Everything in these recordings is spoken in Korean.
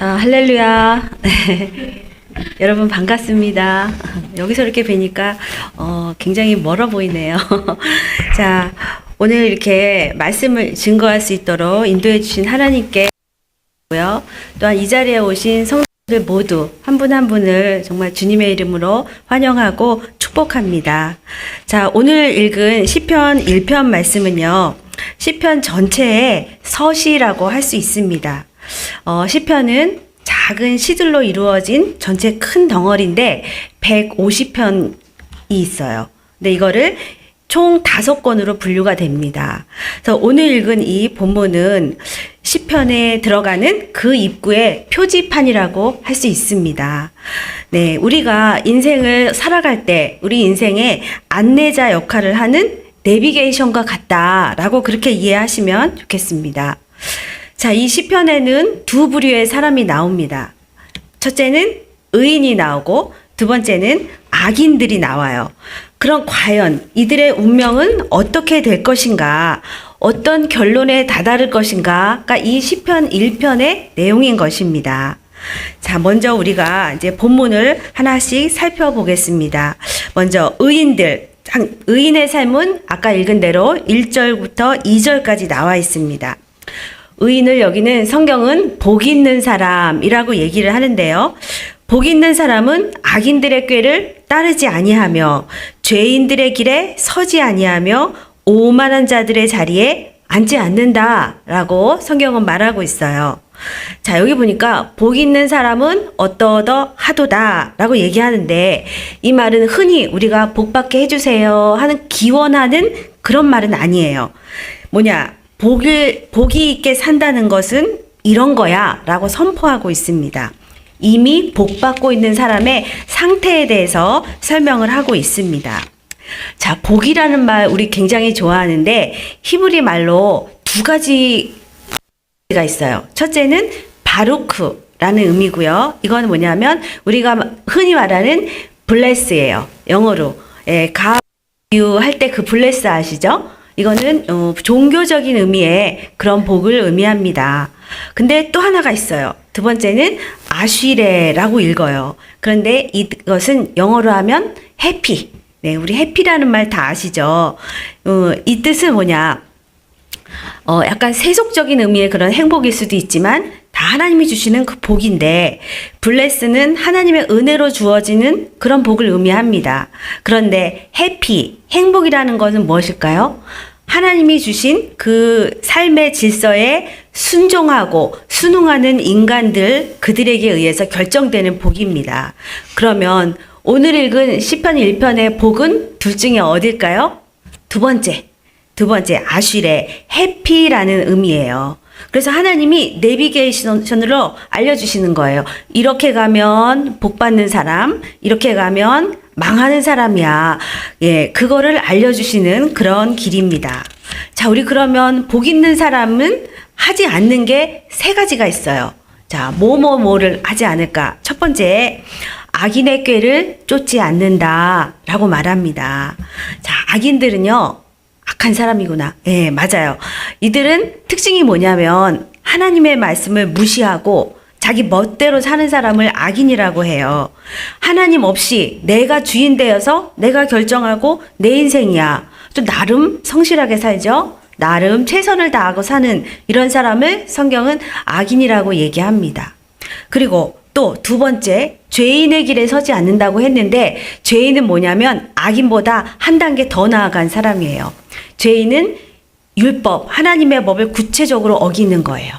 할렐루야. 여러분 반갑습니다. 여기서 이렇게 뵈니까 굉장히 멀어 보이네요. 자, 오늘 이렇게 말씀을 증거할 수 있도록 인도해 주신 하나님께 고요. 또한 이 자리에 오신 성도들 모두 한 분 한 분을 정말 주님의 이름으로 환영하고 축복합니다. 자, 오늘 읽은 시편 1편 말씀은요. 시편 전체의 서시라고 할 수 있습니다. 시편은 작은 시들로 이루어진 전체 큰 덩어리인데 150편이 있어요. 근데 이거를 총 5권으로 분류가 됩니다. 그래서 오늘 읽은 이 본문은 시편에 들어가는 그 입구의 표지판이라고 할 수 있습니다. 네, 우리가 인생을 살아갈 때 우리 인생의 안내자 역할을 하는 내비게이션과 같다라고 그렇게 이해하시면 좋겠습니다. 자, 이 시편에는 두 부류의 사람이 나옵니다. 첫째는 의인이 나오고 두 번째는 악인들이 나와요. 그럼 과연 이들의 운명은 어떻게 될 것인가? 어떤 결론에 다다를 것인가가 이 시편 1편의 내용인 것입니다. 자, 먼저 우리가 이제 본문을 하나씩 살펴보겠습니다. 먼저 의인의 삶은 아까 읽은 대로 1절부터 2절까지 나와 있습니다. 의인을 여기는 성경은 복 있는 사람이라고 얘기를 하는데요. 복 있는 사람은 악인들의 꾀를 따르지 아니하며 죄인들의 길에 서지 아니하며 오만한 자들의 자리에 앉지 않는다라고 성경은 말하고 있어요. 자, 여기 보니까 복 있는 사람은 어떠하도다라고 얘기하는데 이 말은 흔히 우리가 복 받게 해주세요 하는 기원하는 그런 말은 아니에요. 뭐냐? 복이 있게 산다는 것은 이런 거야 라고 선포하고 있습니다. 이미 복 받고 있는 사람의 상태에 대해서 설명을 하고 있습니다. 자, 복이라는 말 우리 굉장히 좋아하는데 히브리 말로 두 가지가 있어요. 첫째는 바루크라는 의미고요. 이건 뭐냐면 우리가 흔히 말하는 블레스예요. 영어로. 가유 할 때 그 블레스 아시죠? 이거는 종교적인 의미의 그런 복을 의미합니다. 근데 또 하나가 있어요. 두 번째는 아쉬레라고 읽어요. 그런데 이것은 영어로 하면 해피. 네, 우리 해피라는 말 다 아시죠? 이 뜻은 뭐냐? 약간 세속적인 의미의 그런 행복일 수도 있지만 다 하나님이 주시는 그 복인데 블레스는 하나님의 은혜로 주어지는 그런 복을 의미합니다. 그런데 해피, 행복이라는 것은 무엇일까요? 하나님이 주신 그 삶의 질서에 순종하고 순응하는 인간들, 그들에게 의해서 결정되는 복입니다. 그러면 오늘 읽은 시편 1편의 복은 둘 중에 어딜까요? 두 번째 아쉬레, 해피라는 의미예요. 그래서 하나님이 내비게이션으로 알려주시는 거예요. 이렇게 가면 복 받는 사람, 이렇게 가면 망하는 사람이야. 예, 그거를 알려주시는 그런 길입니다. 자, 우리 그러면 복 있는 사람은 하지 않는 게 세 가지가 있어요. 자, 뭐를 하지 않을까? 첫 번째, 악인의 꾀를 쫓지 않는다라고 말합니다. 자, 악인들은요, 악한 사람이구나. 예, 맞아요. 이들은 특징이 뭐냐면 하나님의 말씀을 무시하고 자기 멋대로 사는 사람을 악인이라고 해요. 하나님 없이 내가 주인 되어서 내가 결정하고 내 인생이야. 또 나름 성실하게 살죠. 나름 최선을 다하고 사는 이런 사람을 성경은 악인이라고 얘기합니다. 그리고 또 두 번째, 죄인의 길에 서지 않는다고 했는데 죄인은 뭐냐면 악인보다 한 단계 더 나아간 사람이에요. 죄인은 율법, 하나님의 법을 구체적으로 어기는 거예요.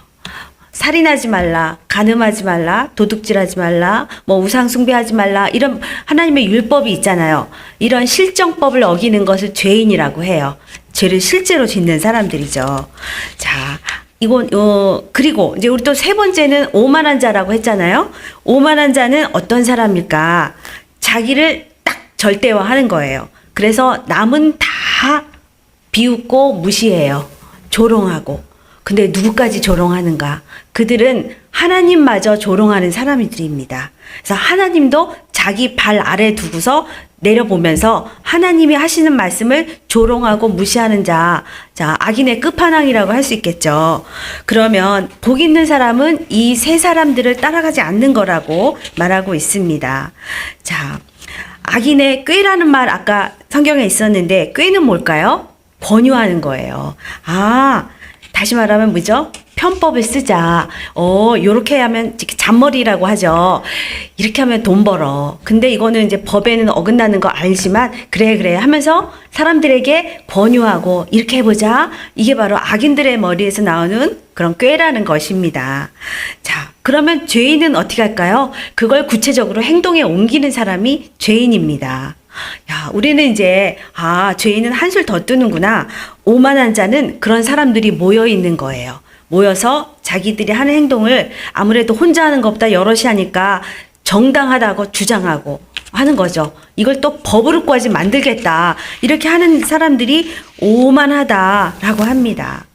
살인하지 말라, 간음하지 말라, 도둑질하지 말라, 우상 숭배하지 말라, 이런 하나님의 율법이 있잖아요. 이런 실정법을 어기는 것을 죄인이라고 해요. 죄를 실제로 짓는 사람들이죠. 자, 그리고 이제 우리 또 세 번째는 오만한 자라고 했잖아요. 오만한 자는 어떤 사람일까? 자기를 딱 절대화하는 거예요. 그래서 남은 다 비웃고 무시해요. 조롱하고. 근데 누구까지 조롱하는가? 그들은 하나님마저 조롱하는 사람들입니다. 그래서 하나님도 자기 발 아래 두고서 내려보면서 하나님이 하시는 말씀을 조롱하고 무시하는 자, 악인의 끝판왕이라고 할 수 있겠죠. 그러면 복 있는 사람은 이 세 사람들을 따라가지 않는 거라고 말하고 있습니다. 자, 악인의 꾀라는 말 아까 성경에 있었는데 꾀는 뭘까요? 권유하는 거예요. 다시 말하면 뭐죠? 편법을 쓰자. 요렇게 하면 잔머리라고 하죠. 이렇게 하면 돈 벌어. 근데 이거는 이제 법에는 어긋나는 거 알지만 그래 하면서 사람들에게 권유하고 이렇게 해보자. 이게 바로 악인들의 머리에서 나오는 그런 꾀라는 것입니다. 자, 그러면 죄인은 어떻게 할까요? 그걸 구체적으로 행동에 옮기는 사람이 죄인입니다. 우리는 이제 죄인은 한술 더 뜨는구나. 오만한 자는 그런 사람들이 모여 있는 거예요. 모여서 자기들이 하는 행동을 아무래도 혼자 하는 것보다 여럿이 하니까 정당하다고 주장하고 하는 거죠. 이걸 또 법으로까지 만들겠다. 이렇게 하는 사람들이 오만하다라고 합니다.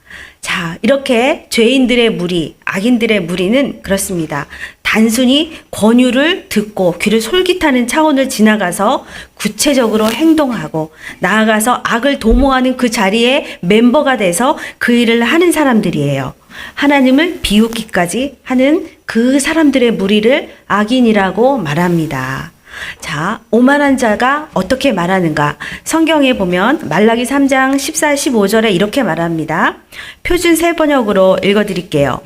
자, 이렇게 죄인들의 무리, 악인들의 무리는 그렇습니다. 단순히 권유를 듣고 귀를 솔깃하는 차원을 지나가서 구체적으로 행동하고 나아가서 악을 도모하는 그 자리에 멤버가 돼서 그 일을 하는 사람들이에요. 하나님을 비웃기까지 하는 그 사람들의 무리를 악인이라고 말합니다. 자, 오만한 자가 어떻게 말하는가? 성경에 보면 말라기 3장 14, 15절에 이렇게 말합니다. 표준 세번역으로 읽어드릴게요.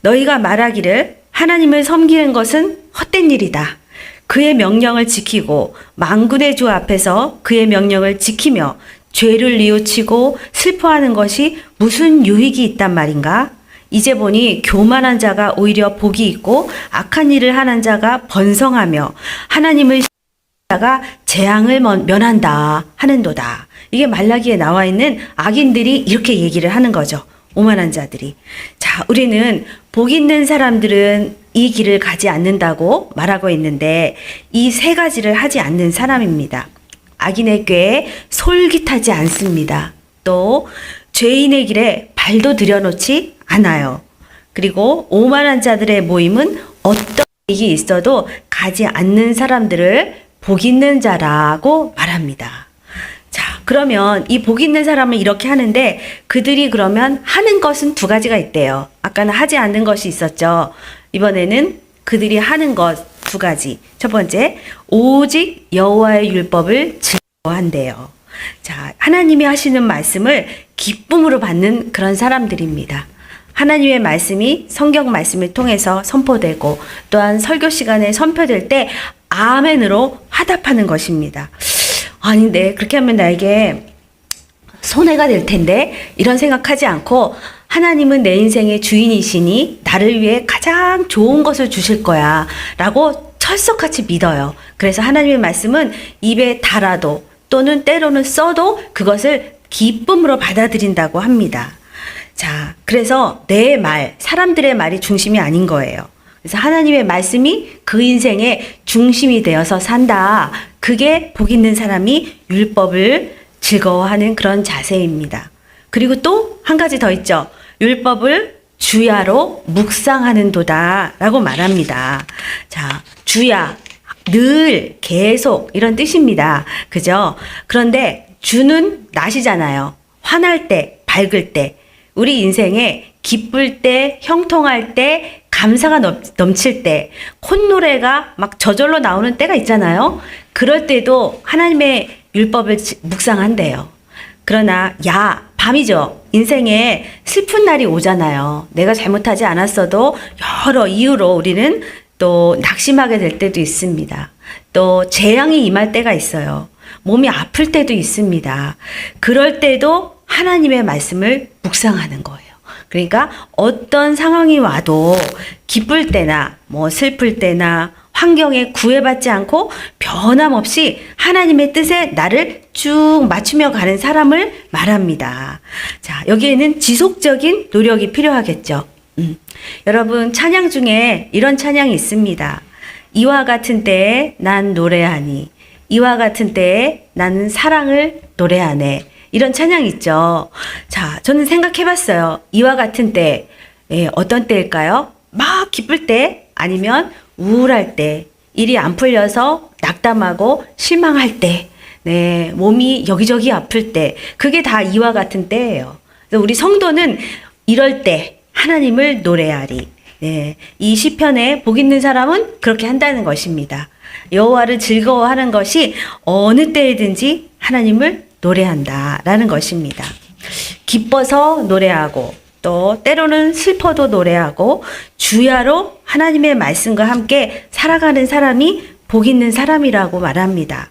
너희가 말하기를 하나님을 섬기는 것은 헛된 일이다. 그의 명령을 지키고 만군의 주 앞에서 그의 명령을 지키며 죄를 뉘우치고 슬퍼하는 것이 무슨 유익이 있단 말인가? 이제 보니 교만한 자가 오히려 복이 있고 악한 일을 하는 자가 번성하며 하나님을 자가 재앙을 면한다 하는도다. 이게 말라기에 나와 있는 악인들이 이렇게 얘기를 하는 거죠. 오만한 자들이. 자, 우리는 복 있는 사람들은 이 길을 가지 않는다고 말하고 있는데 이 세 가지를 하지 않는 사람입니다. 악인의 꾀에 솔깃하지 않습니다. 또 죄인의 길에 발도 들여놓지 않아요. 그리고 오만한 자들의 모임은 어떤 일이 있어도 가지 않는 사람들을 복 있는 자라고 말합니다. 자, 그러면 이 복 있는 사람은 이렇게 하는데 그들이 그러면 하는 것은 두 가지가 있대요. 아까는 하지 않는 것이 있었죠. 이번에는 그들이 하는 것 두 가지. 첫 번째, 오직 여호와의 율법을 즐거워한대요. 자, 하나님이 하시는 말씀을 기쁨으로 받는 그런 사람들입니다. 하나님의 말씀이 성경 말씀을 통해서 선포되고 또한 설교 시간에 선포될 때 아멘으로 화답하는 것입니다. 아닌데 그렇게 하면 나에게 손해가 될 텐데 이런 생각하지 않고 하나님은 내 인생의 주인이시니 나를 위해 가장 좋은 것을 주실 거야 라고 철석같이 믿어요. 그래서 하나님의 말씀은 입에 달아도 또는 때로는 써도 그것을 기쁨으로 받아들인다고 합니다. 자, 그래서 내 말, 사람들의 말이 중심이 아닌 거예요. 그래서 하나님의 말씀이 그 인생의 중심이 되어서 산다. 그게 복 있는 사람이 율법을 즐거워하는 그런 자세입니다. 그리고 또 한 가지 더 있죠. 율법을 주야로 묵상하는 도다 라고 말합니다. 자, 주야, 늘, 계속 이런 뜻입니다. 그죠? 그런데 주는 낮이잖아요. 화날 때, 밝을 때, 우리 인생에 기쁠 때, 형통할 때, 감사가 넘칠 때, 콧노래가 막 저절로 나오는 때가 있잖아요. 그럴 때도 하나님의 율법을 묵상한대요. 그러나 밤이죠. 인생에 슬픈 날이 오잖아요. 내가 잘못하지 않았어도 여러 이유로 우리는 또 낙심하게 될 때도 있습니다. 또 재앙이 임할 때가 있어요. 몸이 아플 때도 있습니다. 그럴 때도 하나님의 말씀을 묵상하는 거예요. 그러니까 어떤 상황이 와도 기쁠 때나 슬플 때나 환경에 구애받지 않고 변함없이 하나님의 뜻에 나를 쭉 맞추며 가는 사람을 말합니다. 자, 여기에는 지속적인 노력이 필요하겠죠. 여러분, 찬양 중에 이런 찬양이 있습니다. 이와 같은 때에 난 노래하니, 이와 같은 때에 나는 사랑을 노래하네. 이런 찬양 있죠. 자, 저는 생각해 봤어요. 이와 같은 때, 어떤 때일까요? 막 기쁠 때, 아니면 우울할 때, 일이 안 풀려서 낙담하고 실망할 때, 네, 몸이 여기저기 아플 때, 그게 다 이와 같은 때예요. 그래서 우리 성도는 이럴 때 하나님을 노래하리. 네, 이 시편에 복 있는 사람은 그렇게 한다는 것입니다. 여호와를 즐거워하는 것이 어느 때이든지 하나님을 노래한다라는 것입니다. 기뻐서 노래하고 또 때로는 슬퍼도 노래하고 주야로 하나님의 말씀과 함께 살아가는 사람이 복 있는 사람이라고 말합니다.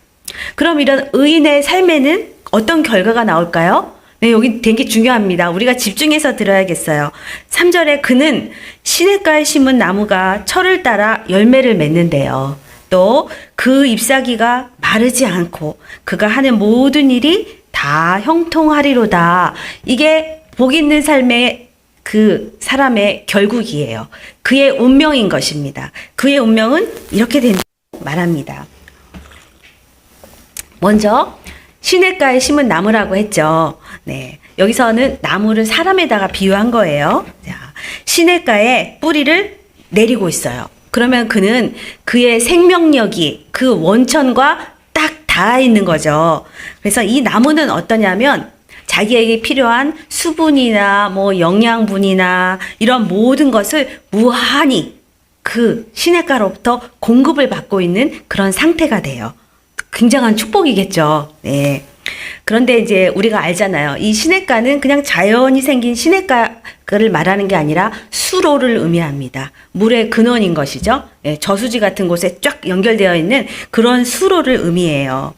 그럼 이런 의인의 삶에는 어떤 결과가 나올까요? 네, 여기 되게 중요합니다. 우리가 집중해서 들어야겠어요. 3절에 그는 시냇가에 심은 나무가 철을 따라 열매를 맺는데요. 또 그 잎사귀가 마르지 않고 그가 하는 모든 일이 다 형통하리로다. 이게 복 있는 삶의 그 사람의 결국이에요. 그의 운명인 것입니다. 그의 운명은 이렇게 된다고 말합니다. 먼저 시냇가에 심은 나무라고 했죠. 네, 여기서는 나무를 사람에다가 비유한 거예요. 자, 시냇가에 뿌리를 내리고 있어요. 그러면 그는 그의 생명력이 그 원천과 딱 닿아 있는 거죠. 그래서 이 나무는 어떠냐면 자기에게 필요한 수분이나 뭐 영양분이나 이런 모든 것을 무한히 그 시냇가로부터 공급을 받고 있는 그런 상태가 돼요. 굉장한 축복이겠죠. 네. 그런데 이제 우리가 알잖아요. 이 시냇가는 그냥 자연이 생긴 시냇가를 말하는 게 아니라 수로를 의미합니다. 물의 근원인 것이죠. 네, 저수지 같은 곳에 쫙 연결되어 있는 그런 수로를 의미해요.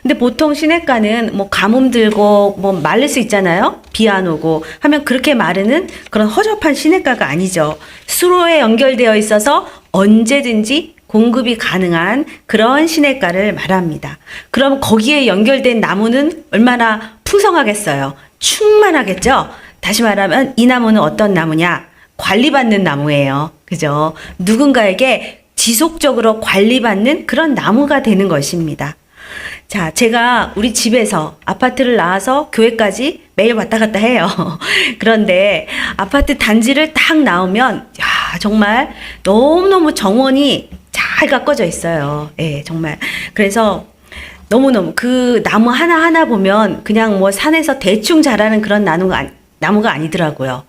근데 보통 시냇가는 뭐 가뭄 들고 뭐 마를 수 있잖아요. 비 안 오고 하면 그렇게 마르는 그런 허접한 시냇가가 아니죠. 수로에 연결되어 있어서 언제든지 공급이 가능한 그런 시냇가를 말합니다. 그럼 거기에 연결된 나무는 얼마나 풍성하겠어요? 충만하겠죠? 다시 말하면 이 나무는 어떤 나무냐? 관리받는 나무예요. 그죠? 누군가에게 지속적으로 관리받는 그런 나무가 되는 것입니다. 자, 제가 우리 집에서 아파트를 나와서 교회까지 매일 왔다 갔다 해요. 그런데 아파트 단지를 딱 나오면, 야, 정말 너무너무 정원이 잘 가꿔져 있어요. 예, 정말. 그래서 너무너무 그 나무 하나하나 보면 그냥 뭐 산에서 대충 자라는 그런 나무가 아니더라고요.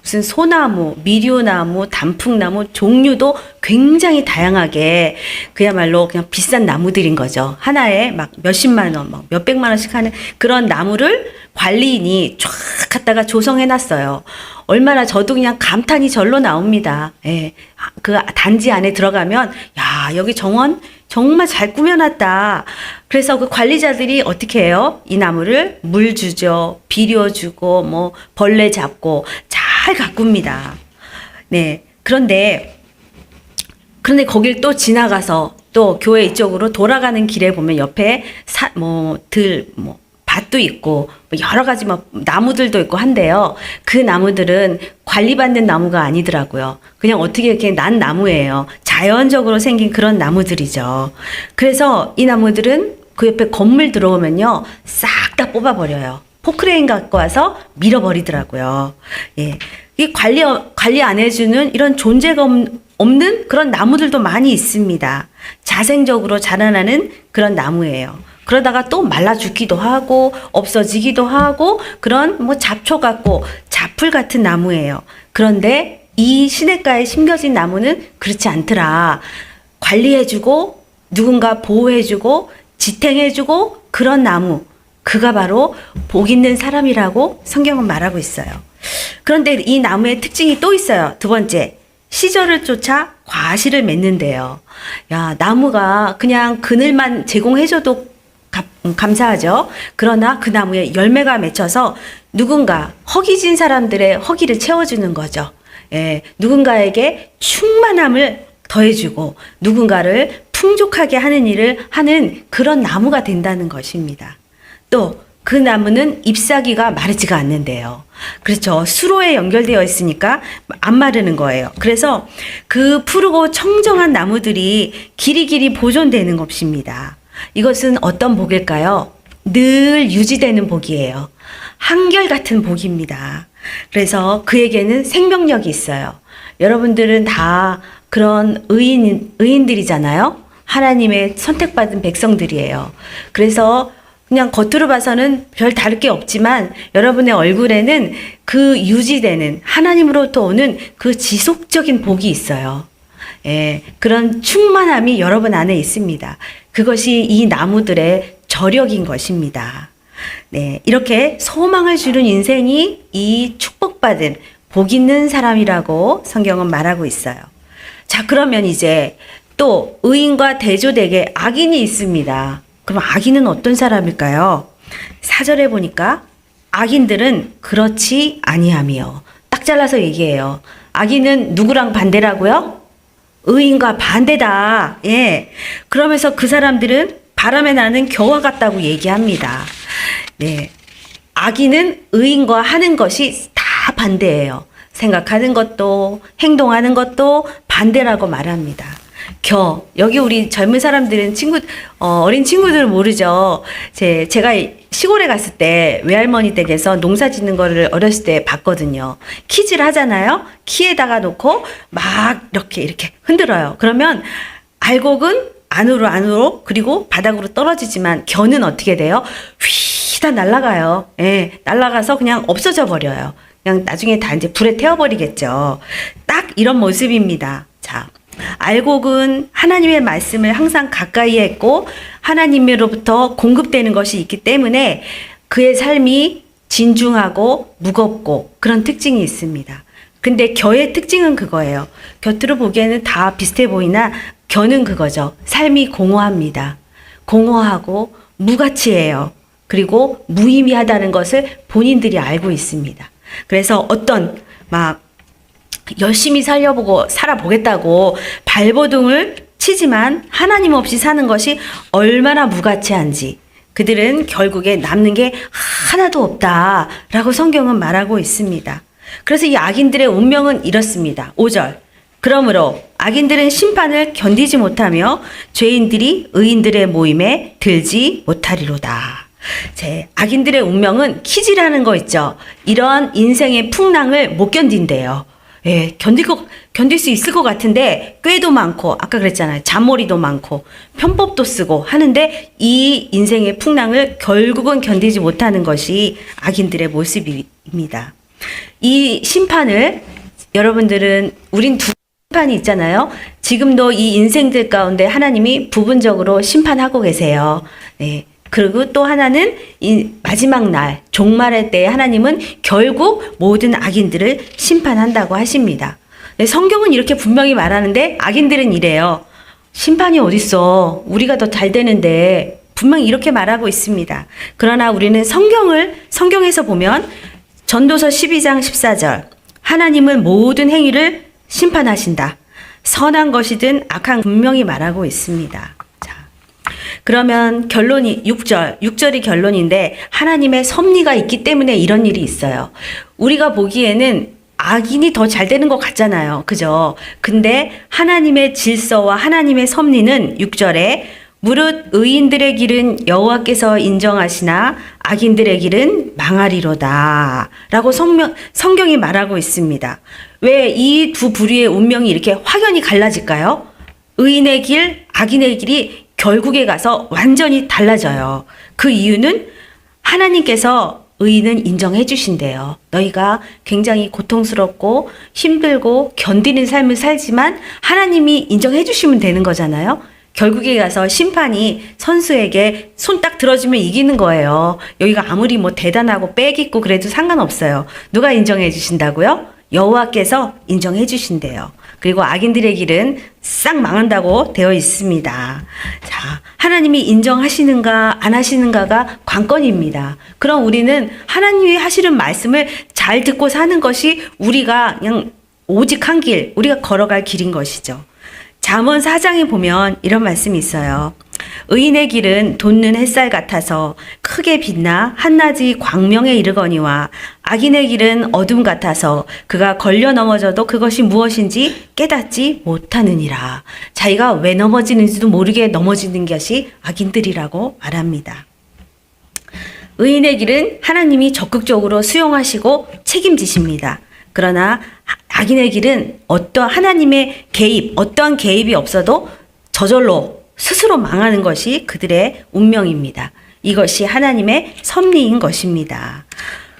무슨 소나무, 미류나무, 단풍나무 종류도 굉장히 다양하게 그야말로 그냥 비싼 나무들인 거죠. 하나에 막 몇십만 원, 막 몇백만 원씩 하는 그런 나무를 관리인이 쫙 갖다가 조성해 놨어요. 얼마나 저도 그냥 감탄이 절로 나옵니다. 예. 그 단지 안에 들어가면, 야, 여기 정원 정말 잘 꾸며놨다. 그래서 그 관리자들이 어떻게 해요? 이 나무를 물 주죠. 비료 주고, 뭐, 벌레 잡고, 잘 가꿉니다. 네. 그런데 거길 또 지나가서 또 교회 이쪽으로 돌아가는 길에 보면 옆에 밭도 있고 여러 가지 나무들도 있고 한데요. 그 나무들은 관리받는 나무가 아니더라고요. 그냥 어떻게 이렇게 난 나무예요. 자연적으로 생긴 그런 나무들이죠. 그래서 이 나무들은 그 옆에 건물 들어오면요, 싹 다 뽑아버려요. 포크레인 갖고 와서 밀어버리더라고요. 예, 이 관리 안 해주는 이런 존재가 없는 그런 나무들도 많이 있습니다. 자생적으로 자라나는 그런 나무예요. 그러다가 또 말라 죽기도 하고 없어지기도 하고 그런 뭐 잡초 같고 잡풀 같은 나무예요. 그런데 이 시냇가에 심겨진 나무는 그렇지 않더라. 관리해주고 누군가 보호해주고 지탱해주고 그런 나무, 그가 바로 복 있는 사람이라고 성경은 말하고 있어요. 그런데 이 나무의 특징이 또 있어요. 두 번째, 시절을 쫓아 과실을 맺는데요. 야, 나무가 그냥 그늘만 제공해줘도 감사하죠. 그러나 그 나무에 열매가 맺혀서 누군가 허기진 사람들의 허기를 채워주는 거죠. 예, 누군가에게 충만함을 더해주고 누군가를 풍족하게 하는 일을 하는 그런 나무가 된다는 것입니다. 또 그 나무는 잎사귀가 마르지가 않는데요. 그렇죠. 수로에 연결되어 있으니까 안 마르는 거예요. 그래서 그 푸르고 청정한 나무들이 길이길이 보존되는 것입니다. 이것은 어떤 복일까요? 늘 유지되는 복이에요. 한결같은 복입니다. 그래서 그에게는 생명력이 있어요. 여러분들은 다 그런 의인들이잖아요. 하나님의 선택받은 백성들이에요. 그래서 그냥 겉으로 봐서는 별 다를 게 없지만 여러분의 얼굴에는 그 유지되는 하나님으로부터 오는 그 지속적인 복이 있어요. 예, 그런 충만함이 여러분 안에 있습니다. 그것이 이 나무들의 저력인 것입니다. 네, 이렇게 소망을 주는 인생이 이 축복받은 복 있는 사람이라고 성경은 말하고 있어요. 자, 그러면 이제 또 의인과 대조되게 악인이 있습니다. 그럼 악인은 어떤 사람일까요? 4절에 보니까 악인들은 그렇지 아니하며, 딱 잘라서 얘기해요. 악인은 누구랑 반대라고요? 의인과 반대다. 예. 그러면서 그 사람들은 바람에 나는 겨와 같다고 얘기합니다. 네. 악인은 의인과 하는 것이 다 반대예요. 생각하는 것도 행동하는 것도 반대라고 말합니다. 여기 우리 젊은 사람들은 어린 친구들은 모르죠. 제가 시골에 갔을 때 외할머니 댁에서 농사 짓는 거를 어렸을 때 봤거든요. 키질 하잖아요. 키에다가 놓고 막 이렇게 흔들어요. 그러면 알곡은 안으로 그리고 바닥으로 떨어지지만 겨는 어떻게 돼요? 휘다 날아가요. 예, 날아가서 그냥 없어져 버려요. 그냥 나중에 다 이제 불에 태워버리겠죠. 딱 이런 모습입니다. 자, 알곡은 하나님의 말씀을 항상 가까이 했고 하나님으로부터 공급되는 것이 있기 때문에 그의 삶이 진중하고 무겁고 그런 특징이 있습니다. 근데 겨의 특징은 그거예요. 겉으로 보기에는 다 비슷해 보이나 겨는 그거죠. 삶이 공허합니다. 공허하고 무가치해요. 그리고 무의미하다는 것을 본인들이 알고 있습니다. 그래서 어떤 열심히 살아보겠다고 발버둥을 치지만 하나님 없이 사는 것이 얼마나 무가치한지 그들은 결국에 남는 게 하나도 없다라고 성경은 말하고 있습니다. 그래서 이 악인들의 운명은 이렇습니다. 5절. 그러므로 악인들은 심판을 견디지 못하며 죄인들이 의인들의 모임에 들지 못하리로다. 악인들의 운명은 키지라는 거 있죠. 이런 인생의 풍랑을 못 견딘대요. 예, 견딜 수 있을 것 같은데 꾀도 많고 아까 그랬잖아요. 잔머리도 많고 편법도 쓰고 하는데 이 인생의 풍랑을 결국은 견디지 못하는 것이 악인들의 모습입니다. 이 심판을 여러분들은 우린 두 심판이 있잖아요. 지금도 이 인생들 가운데 하나님이 부분적으로 심판하고 계세요. 네. 그리고 또 하나는 이 마지막 날 종말의 때에 하나님은 결국 모든 악인들을 심판한다고 하십니다. 성경은 이렇게 분명히 말하는데 악인들은 이래요. 심판이 어딨어. 우리가 더 잘 되는데 분명히 이렇게 말하고 있습니다. 그러나 우리는 성경에서 보면 전도서 12장 14절 하나님은 모든 행위를 심판하신다. 선한 것이든 악한 분명히 말하고 있습니다. 그러면 결론이 6절이 결론인데 하나님의 섭리가 있기 때문에 이런 일이 있어요. 우리가 보기에는 악인이 더 잘 되는 것 같잖아요. 그죠? 근데 하나님의 질서와 하나님의 섭리는 6절에 무릇 의인들의 길은 여호와께서 인정하시나 악인들의 길은 망하리로다 라고 성경이 말하고 있습니다. 왜 이 두 부류의 운명이 이렇게 확연히 갈라질까요? 의인의 길, 악인의 길이 결국에 가서 완전히 달라져요. 그 이유는 하나님께서 의인은 인정해 주신대요. 너희가 굉장히 고통스럽고 힘들고 견디는 삶을 살지만 하나님이 인정해 주시면 되는 거잖아요. 결국에 가서 심판이 선수에게 손 딱 들어주면 이기는 거예요. 여기가 아무리 대단하고 빽 있고 그래도 상관없어요. 누가 인정해 주신다고요? 여호와께서 인정해 주신대요. 그리고 악인들의 길은 싹 망한다고 되어 있습니다. 자, 하나님이 인정하시는가 안 하시는가가 관건입니다. 그럼 우리는 하나님이 하시는 말씀을 잘 듣고 사는 것이 우리가 그냥 오직 한 길, 우리가 걸어갈 길인 것이죠. 잠언 4장에 보면 이런 말씀이 있어요. 의인의 길은 돋는 햇살 같아서 크게 빛나 한낮이 광명에 이르거니와 악인의 길은 어둠 같아서 그가 걸려 넘어져도 그것이 무엇인지 깨닫지 못하느니라. 자기가 왜 넘어지는지도 모르게 넘어지는 것이 악인들이라고 말합니다. 의인의 길은 하나님이 적극적으로 수용하시고 책임지십니다. 그러나 악인의 길은 어떠한 개입이 없어도 저절로 스스로 망하는 것이 그들의 운명입니다. 이것이 하나님의 섭리인 것입니다.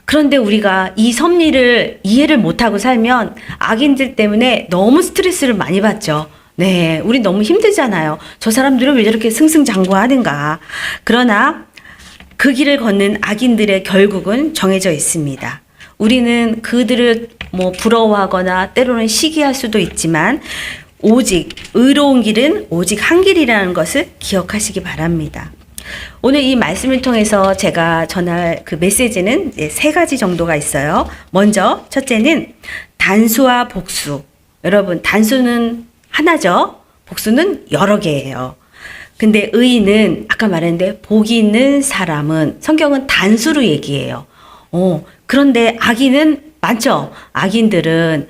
그런데 우리가 이 섭리를 이해를 못하고 살면 악인들 때문에 너무 스트레스를 많이 받죠. 네, 우리 너무 힘들잖아요. 저 사람들은 왜 저렇게 승승장구하는가. 그러나 그 길을 걷는 악인들의 결국은 정해져 있습니다. 우리는 그들을 부러워하거나 때로는 시기할 수도 있지만 오직 의로운 길은 오직 한 길이라는 것을 기억하시기 바랍니다. 오늘 이 말씀을 통해서 제가 전할 그 메시지는 3가지 정도가 있어요. 먼저 첫째는 단수와 복수. 여러분, 단수는 하나죠. 복수는 여러 개예요. 근데 의인은 아까 말했는데 복이 있는 사람은 성경은 단수로 얘기해요. 그런데 악인은 많죠. 악인들은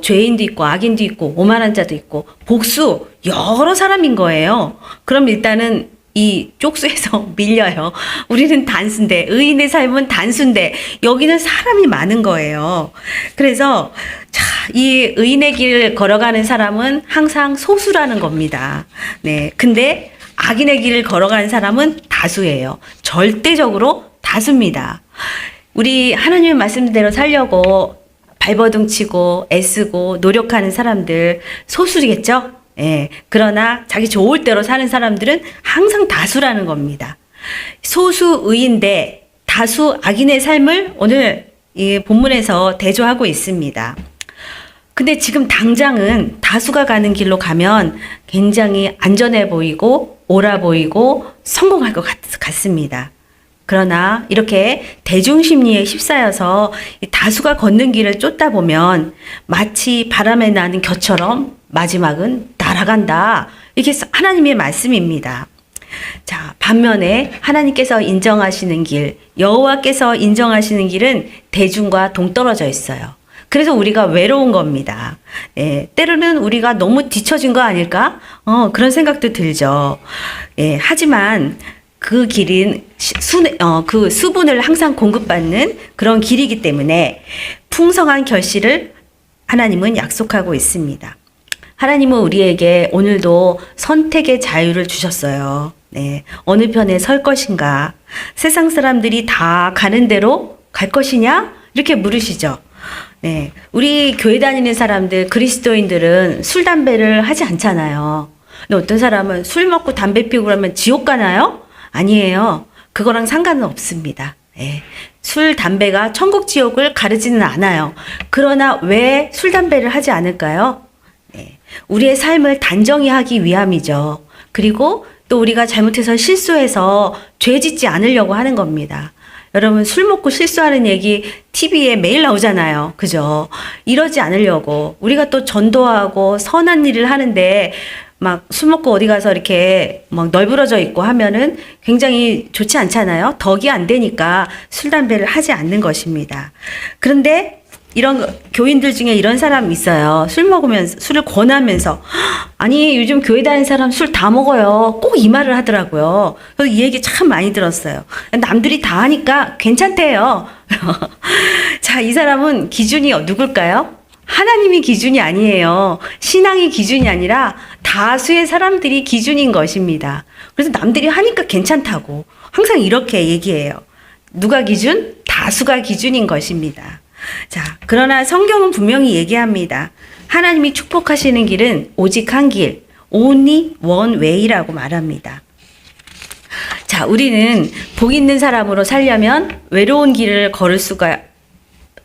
죄인도 있고 악인도 있고 오만한 자도 있고 복수 여러 사람인 거예요. 그럼 일단은 이 쪽수에서 밀려요. 우리는 단수인데 의인의 삶은 단수인데 여기는 사람이 많은 거예요. 그래서 이 의인의 길을 걸어가는 사람은 항상 소수라는 겁니다. 네, 근데 악인의 길을 걸어가는 사람은 다수예요. 절대적으로 다수입니다. 우리 하나님의 말씀대로 살려고 발버둥 치고 애쓰고 노력하는 사람들 소수겠죠? 예. 그러나 자기 좋을 대로 사는 사람들은 항상 다수라는 겁니다. 소수 의인데 다수 악인의 삶을 오늘 이 본문에서 대조하고 있습니다. 근데 지금 당장은 다수가 가는 길로 가면 굉장히 안전해 보이고 옳아 보이고 성공할 것 같습니다. 그러나 이렇게 대중심리에 휩싸여서 다수가 걷는 길을 쫓다 보면 마치 바람에 나는 겨처럼 마지막은 날아간다. 이게 하나님의 말씀입니다. 자, 반면에 하나님께서 인정하시는 길, 여호와께서 인정하시는 길은 대중과 동떨어져 있어요. 그래서 우리가 외로운 겁니다. 때로는 우리가 너무 뒤처진 거 아닐까? 그런 생각도 들죠. 하지만 그 길은 그 수분을 항상 공급받는 그런 길이기 때문에 풍성한 결실을 하나님은 약속하고 있습니다. 하나님은 우리에게 오늘도 선택의 자유를 주셨어요. 네, 어느 편에 설 것인가? 세상 사람들이 다 가는 대로 갈 것이냐? 이렇게 물으시죠. 네, 우리 교회 다니는 사람들, 그리스도인들은 술, 담배를 하지 않잖아요. 근데 어떤 사람은 술 먹고 담배 피우고 그러면 지옥 가나요? 아니에요. 그거랑 상관은 없습니다. 네. 술, 담배가 천국, 지옥을 가르지는 않아요. 그러나 왜 술, 담배를 하지 않을까요? 네. 우리의 삶을 단정히 하기 위함이죠. 그리고 또 우리가 잘못해서 실수해서 죄 짓지 않으려고 하는 겁니다. 여러분, 술 먹고 실수하는 얘기 TV에 매일 나오잖아요. 그죠? 이러지 않으려고. 우리가 또 전도하고 선한 일을 하는데 막 술 먹고 어디 가서 이렇게 막 널브러져 있고 하면은 굉장히 좋지 않잖아요. 덕이 안 되니까 술, 담배를 하지 않는 것입니다. 그런데 이런 교인들 중에 이런 사람이 있어요. 술 먹으면서, 술을 권하면서, 아니, 요즘 교회 다니는 사람 술 다 먹어요. 꼭 이 말을 하더라고요. 그래서 이 얘기 참 많이 들었어요. 남들이 다 하니까 괜찮대요. 자, 이 사람은 기준이 누굴까요? 하나님이 기준이 아니에요. 신앙이 기준이 아니라 다수의 사람들이 기준인 것입니다. 그래서 남들이 하니까 괜찮다고 항상 이렇게 얘기해요. 누가 기준? 다수가 기준인 것입니다. 자, 그러나 성경은 분명히 얘기합니다. 하나님이 축복하시는 길은 오직 한 길, only one way라고 말합니다. 자, 우리는 복 있는 사람으로 살려면 외로운 길을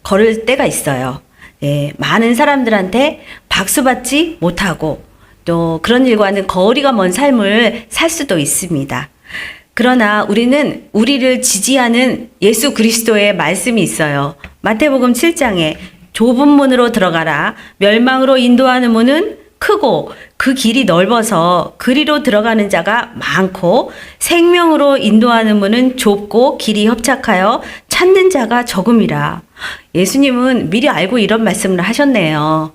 걸을 때가 있어요. 네, 많은 사람들한테 박수받지 못하고 또 그런 일과는 거리가 먼 삶을 살 수도 있습니다. 그러나 우리는 우리를 지지하는 예수 그리스도의 말씀이 있어요. 마태복음 7장에 좁은 문으로 들어가라. 멸망으로 인도하는 문은 크고 그 길이 넓어서 그리로 들어가는 자가 많고 생명으로 인도하는 문은 좁고 길이 협착하여 찾는 자가 적음이라. 예수님은 미리 알고 이런 말씀을 하셨네요.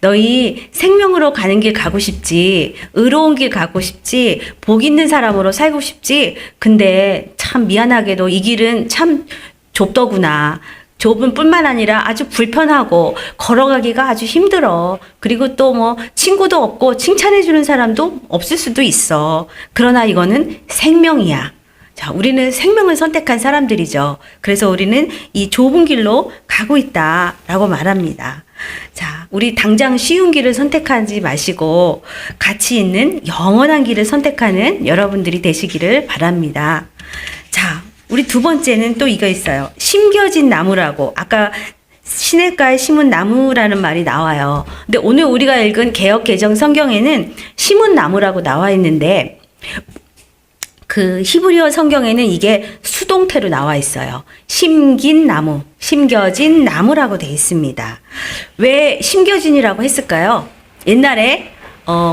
너희 생명으로 가는 길 가고 싶지, 의로운 길 가고 싶지, 복 있는 사람으로 살고 싶지. 근데 참 미안하게도 이 길은 참 좁더구나. 좁은 뿐만 아니라 아주 불편하고 걸어가기가 아주 힘들어. 그리고 또 뭐 친구도 없고 칭찬해주는 사람도 없을 수도 있어. 그러나 이거는 생명이야. 자, 우리는 생명을 선택한 사람들이죠. 그래서 우리는 이 좁은 길로 가고 있다라고 말합니다. 자, 우리 당장 쉬운 길을 선택하지 마시고 가치 있는 영원한 길을 선택하는 여러분들이 되시기를 바랍니다. 자, 우리 두 번째는 또 이거 있어요. 심겨진 나무라고. 아까 시냇가에 심은 나무라는 말이 나와요. 근데 오늘 우리가 읽은 개역 개정 성경에는 심은 나무라고 나와 있는데 그 히브리어 성경에는 이게 수동태로 나와 있어요. 심긴 나무, 심겨진 나무라고 되어 있습니다. 왜 심겨진이라고 했을까요? 옛날에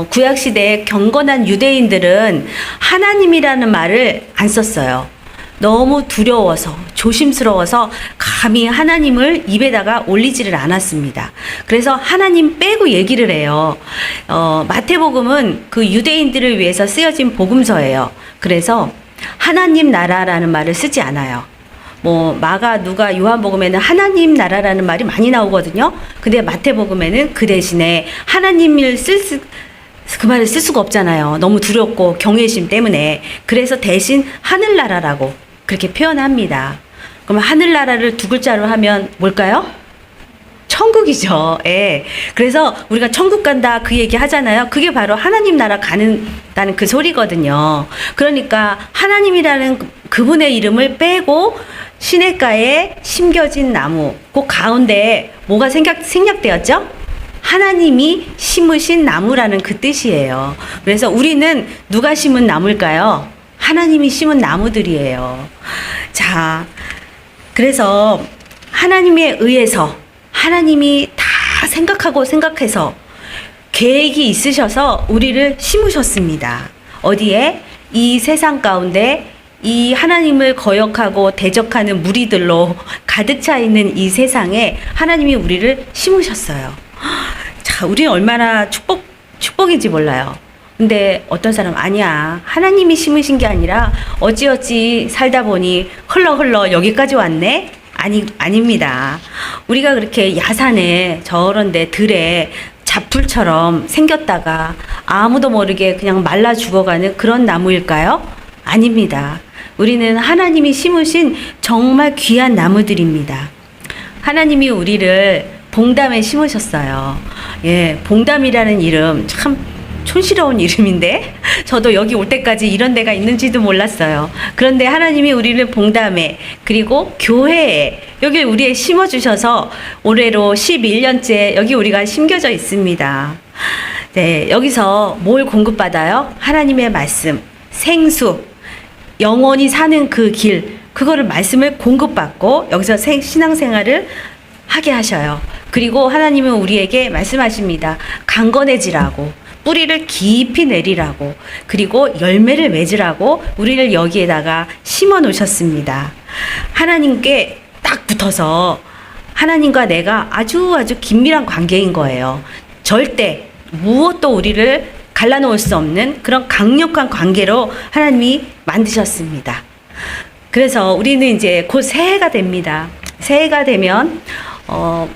구약시대에 경건한 유대인들은 하나님이라는 말을 안 썼어요. 너무 두려워서 조심스러워서 감히 하나님을 입에다가 올리지를 않았습니다. 그래서 하나님 빼고 얘기를 해요. 마태복음은 그 유대인들을 위해서 쓰여진 복음서예요. 그래서 하나님 나라라는 말을 쓰지 않아요. 뭐 마가, 누가, 요한복음에는 하나님 나라라는 말이 많이 나오거든요. 근데 마태복음에는 그 대신에 하나님을 그 말을 쓸 수가 없잖아요. 너무 두렵고 경외심 때문에. 그래서 대신 하늘나라라고 그렇게 표현합니다. 그럼 하늘나라를 두 글자로 하면 뭘까요? 천국이죠. 예. 그래서 우리가 천국 간다 그 얘기 하잖아요. 그게 바로 하나님 나라 가는다는 그 소리거든요. 그러니까 하나님이라는 그분의 이름을 빼고 시냇가에 심겨진 나무, 그 가운데 뭐가 생략되었죠? 하나님이 심으신 나무라는 그 뜻이에요. 그래서 우리는 누가 심은 나무일까요? 하나님이 심은 나무들이에요. 자, 그래서 하나님에 의해서 하나님이 다 생각해서 계획이 있으셔서 우리를 심으셨습니다. 어디에? 이 세상 가운데 이 하나님을 거역하고 대적하는 무리들로 가득 차 있는 이 세상에 하나님이 우리를 심으셨어요. 자, 우리는 얼마나 축복인지 몰라요. 근데 어떤 사람 아니야. 하나님이 심으신 게 아니라 어찌어찌 살다 보니 흘러 여기까지 왔네? 아닙니다. 우리가 그렇게 야산에 저런 데 들에 잡풀처럼 생겼다가 아무도 모르게 그냥 말라 죽어가는 그런 나무일까요? 아닙니다. 우리는 하나님이 심으신 정말 귀한 나무들입니다. 하나님이 우리를 봉담에 심으셨어요. 예, 봉담이라는 이름 참 촌스러운 이름인데 저도 여기 올 때까지 이런 데가 있는지도 몰랐어요. 그런데 하나님이 우리를 봉담에 그리고 교회에 여기 우리에 심어주셔서 올해로 11년째 여기 우리가 심겨져 있습니다. 네, 여기서 뭘 공급받아요? 하나님의 말씀, 생수, 영원히 사는 그 길, 그거를 말씀을 공급받고 여기서 신앙생활을 하게 하셔요. 그리고 하나님은 우리에게 말씀하십니다. 강건해지라고. 뿌리를 깊이 내리라고, 그리고 열매를 맺으라고 우리를 여기에다가 심어 놓으셨습니다. 하나님께 딱 붙어서 하나님과 내가 아주 긴밀한 관계인 거예요. 절대 무엇도 우리를 갈라놓을 수 없는 그런 강력한 관계로 하나님이 만드셨습니다. 그래서 우리는 이제 곧 새해가 됩니다. 새해가 되면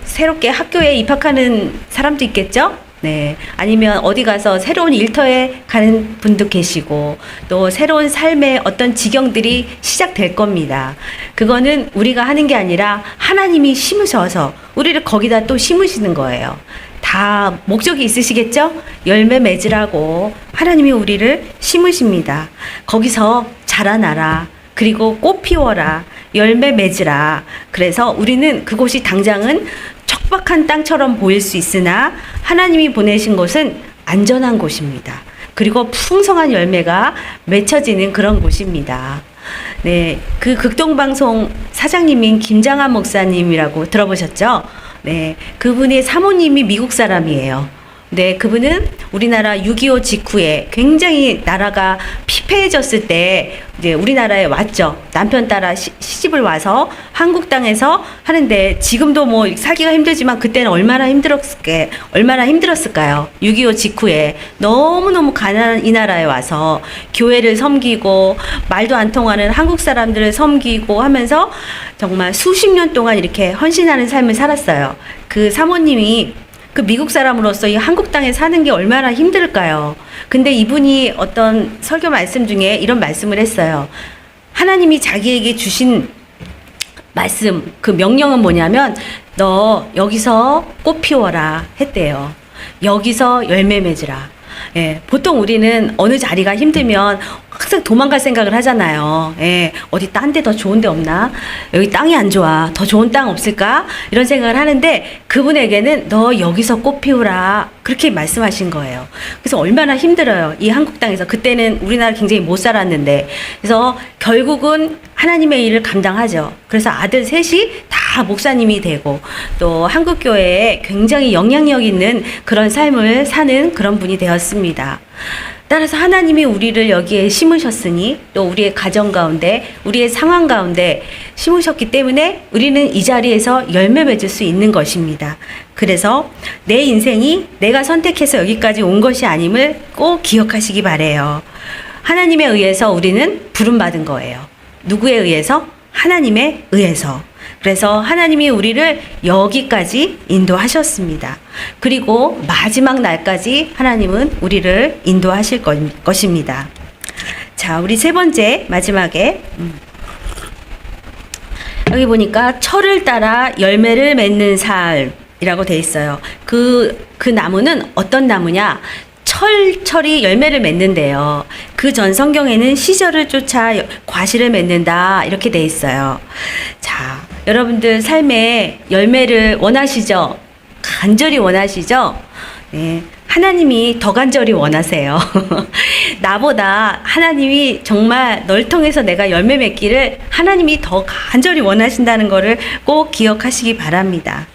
새롭게 학교에 입학하는 사람도 있겠죠? 네. 아니면 어디 가서 새로운 일터에 가는 분도 계시고 또 새로운 삶의 어떤 지경들이 시작될 겁니다. 그거는 우리가 하는 게 아니라 하나님이 심으셔서 우리를 거기다 또 심으시는 거예요. 다 목적이 있으시겠죠? 열매 맺으라고 하나님이 우리를 심으십니다. 거기서 자라나라. 그리고 꽃 피워라. 열매 맺으라. 그래서 우리는 그곳이 당장은 척박한 땅처럼 보일 수 있으나 하나님이 보내신 곳은 안전한 곳입니다. 그리고 풍성한 열매가 맺혀지는 그런 곳입니다. 네, 그 극동방송 사장님인 김장한 목사님이라고 들어보셨죠? 네, 그분의 사모님이 미국 사람이에요. 네, 그분은 우리나라 6.25 직후에 굉장히 나라가 폐해졌을 때 이제 우리나라에 왔죠. 남편 따라 시집을 와서 한국 땅에서 하는데 지금도 뭐 살기가 힘들지만 그때는 얼마나 힘들었을까요? 6.25 직후에 너무너무 가난한 이 나라에 와서 교회를 섬기고 말도 안 통하는 한국 사람들을 섬기고 하면서 정말 수십 년 동안 이렇게 헌신하는 삶을 살았어요. 그 사모님이 그 미국 사람으로서 이 한국 땅에 사는 게 얼마나 힘들까요? 근데 이분이 어떤 설교 말씀 중에 이런 말씀을 했어요. 하나님이 자기에게 주신 말씀, 그 명령은 뭐냐면 너 여기서 꽃 피워라 했대요. 여기서 열매 맺으라. 예, 보통 우리는 어느 자리가 힘들면 항상 도망갈 생각을 하잖아요. 예, 어디 딴 데 더 좋은 데 없나? 여기 땅이 안 좋아. 더 좋은 땅 없을까? 이런 생각을 하는데 그분에게는 너 여기서 꽃 피우라. 그렇게 말씀하신 거예요. 그래서 얼마나 힘들어요. 이 한국 땅에서. 그때는 우리나라 굉장히 못 살았는데. 그래서 결국은 하나님의 일을 감당하죠. 그래서 아들 셋이 다 목사님이 되고 또 한국교회에 굉장히 영향력 있는 그런 삶을 사는 그런 분이 되었습니다. 따라서 하나님이 우리를 여기에 심으셨으니 또 우리의 가정 가운데 우리의 상황 가운데 심으셨기 때문에 우리는 이 자리에서 열매 맺을 수 있는 것입니다. 그래서 내 인생이 내가 선택해서 여기까지 온 것이 아님을 꼭 기억하시기 바래요. 하나님에 의해서 우리는 부름받은 거예요. 누구에 의해서? 하나님에 의해서. 그래서 하나님이 우리를 여기까지 인도하셨습니다. 그리고 마지막 날까지 하나님은 우리를 인도하실 것입니다. 자, 우리 세 번째 마지막에 여기 보니까 철을 따라 열매를 맺는 삶이라고 돼 있어요. 그 나무는 어떤 나무냐? 철이 열매를 맺는데요. 그 전 성경에는 시절을 쫓아 과실을 맺는다 이렇게 돼 있어요. 자, 여러분들 삶에 열매를 원하시죠? 간절히 원하시죠? 네, 하나님이 더 간절히 원하세요. 나보다 하나님이 정말 널 통해서 내가 열매 맺기를 하나님이 더 간절히 원하신다는 것을 꼭 기억하시기 바랍니다.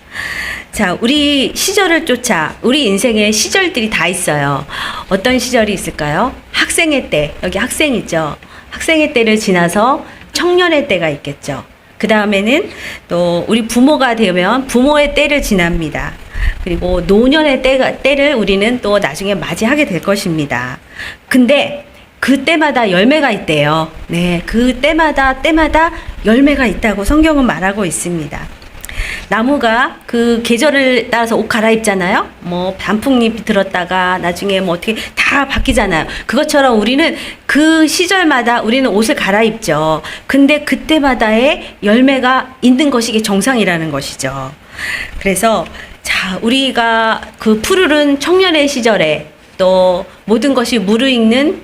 자, 우리 시절을 쫓아 우리 인생에 시절들이 다 있어요. 어떤 시절이 있을까요? 학생의 때, 여기 학생 있죠. 학생의 때를 지나서 청년의 때가 있겠죠. 그 다음에는 또 우리 부모가 되면 부모의 때를 지납니다. 그리고 노년의 때를 우리는 또 나중에 맞이하게 될 것입니다. 근데 그때마다 열매가 있대요. 네, 그때마다 열매가 있다고 성경은 말하고 있습니다. 나무가 그 계절을 따라서 옷 갈아입잖아요. 뭐 단풍잎이 들었다가 나중에 뭐 어떻게 다 바뀌잖아요. 그것처럼 우리는 그 시절마다 우리는 옷을 갈아입죠. 근데 그때마다의 열매가 있는 것이 이게 정상이라는 것이죠. 그래서 자, 우리가 그 푸르른 청년의 시절에 또 모든 것이 무르익는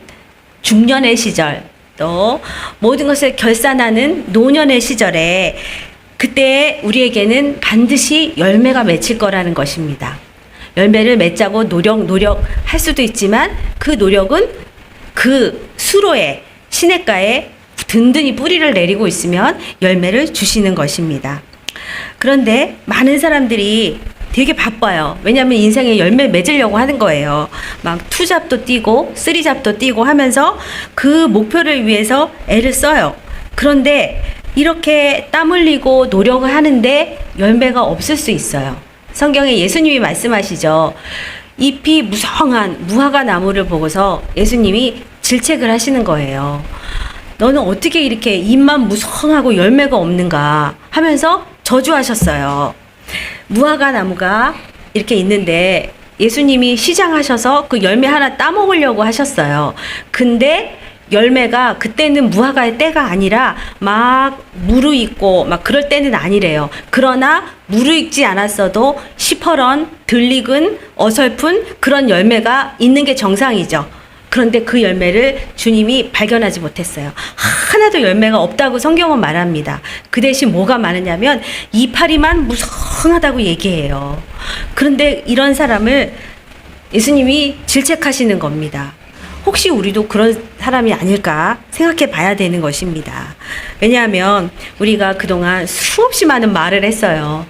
중년의 시절 또 모든 것을 결산하는 노년의 시절에 그때 우리에게는 반드시 열매가 맺힐 거라는 것입니다. 열매를 맺자고 노력할 수도 있지만 그 노력은 그 수로에 시냇가에 든든히 뿌리를 내리고 있으면 열매를 주시는 것입니다. 그런데 많은 사람들이 되게 바빠요. 왜냐하면 인생에 열매 맺으려고 하는 거예요. 막 투잡도 뛰고 쓰리잡도 뛰고 하면서 그 목표를 위해서 애를 써요. 그런데 이렇게 땀 흘리고 노력을 하는데 열매가 없을 수 있어요. 성경에 예수님이 말씀하시죠. 잎이 무성한 무화과 나무를 보고서 예수님이 질책을 하시는 거예요. 너는 어떻게 이렇게 잎만 무성하고 열매가 없는가 하면서 저주하셨어요. 무화과 나무가 이렇게 있는데 예수님이 시장하셔서 그 열매 하나 따먹으려고 하셨어요. 근데 열매가 그때는 무화과의 때가 아니라 막 무르익고 막 그럴 때는 아니래요. 그러나 무르익지 않았어도 시퍼런 들익은 어설픈 그런 열매가 있는 게 정상이죠. 그런데 그 열매를 주님이 발견하지 못했어요. 하나도 열매가 없다고 성경은 말합니다. 그 대신 뭐가 많으냐면 이파리만 무성하다고 얘기해요. 그런데 이런 사람을 예수님이 질책하시는 겁니다. 혹시 우리도 그런 사람이 아닐까 생각해 봐야 되는 것입니다. 왜냐하면 우리가 그동안 수없이 많은 말을 했어요.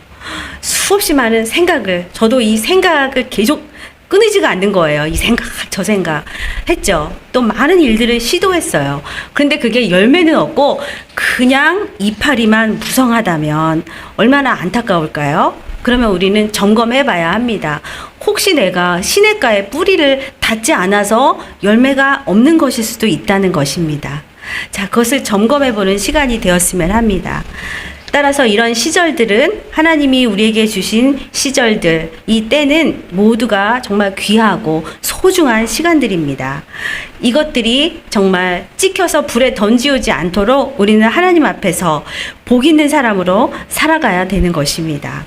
수없이 많은 생각을, 저도 이 생각을 계속 끊이지가 않는 거예요. 이 생각, 저 생각 했죠. 또 많은 일들을 시도했어요. 그런데 그게 열매는 없고 그냥 이파리만 무성하다면 얼마나 안타까울까요? 그러면 우리는 점검해 봐야 합니다. 혹시 내가 시냇가에 뿌리를 닿지 않아서 열매가 없는 것일 수도 있다는 것입니다. 자, 그것을 점검해 보는 시간이 되었으면 합니다. 따라서 이런 시절들은 하나님이 우리에게 주신 시절들, 이 때는 모두가 정말 귀하고 소중한 시간들입니다. 이것들이 정말 찍혀서 불에 던지오지 않도록 우리는 하나님 앞에서 복 있는 사람으로 살아가야 되는 것입니다.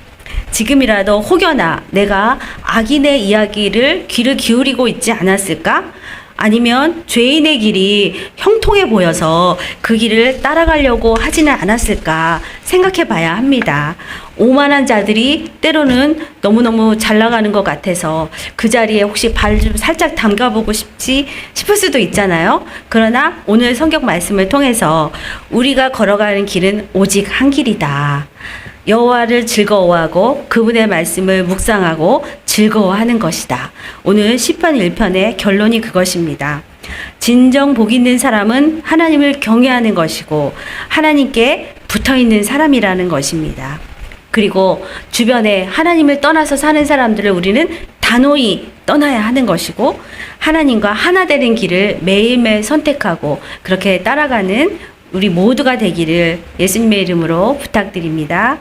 지금이라도 혹여나 내가 악인의 이야기를 귀를 기울이고 있지 않았을까? 아니면 죄인의 길이 형통해 보여서 그 길을 따라가려고 하지는 않았을까 생각해 봐야 합니다. 오만한 자들이 때로는 너무너무 잘 나가는 것 같아서 그 자리에 혹시 발 좀 살짝 담가보고 싶을 수도 있잖아요. 그러나 오늘 성경 말씀을 통해서 우리가 걸어가는 길은 오직 한 길이다. 여호와를 즐거워하고 그분의 말씀을 묵상하고 즐거워하는 것이다. 오늘 시편 1편의 결론이 그것입니다. 진정 복 있는 사람은 하나님을 경외하는 것이고 하나님께 붙어있는 사람이라는 것입니다. 그리고 주변에 하나님을 떠나서 사는 사람들을 우리는 단호히 떠나야 하는 것이고 하나님과 하나 되는 길을 매일매일 선택하고 그렇게 따라가는 우리 모두가 되기를 예수님의 이름으로 부탁드립니다.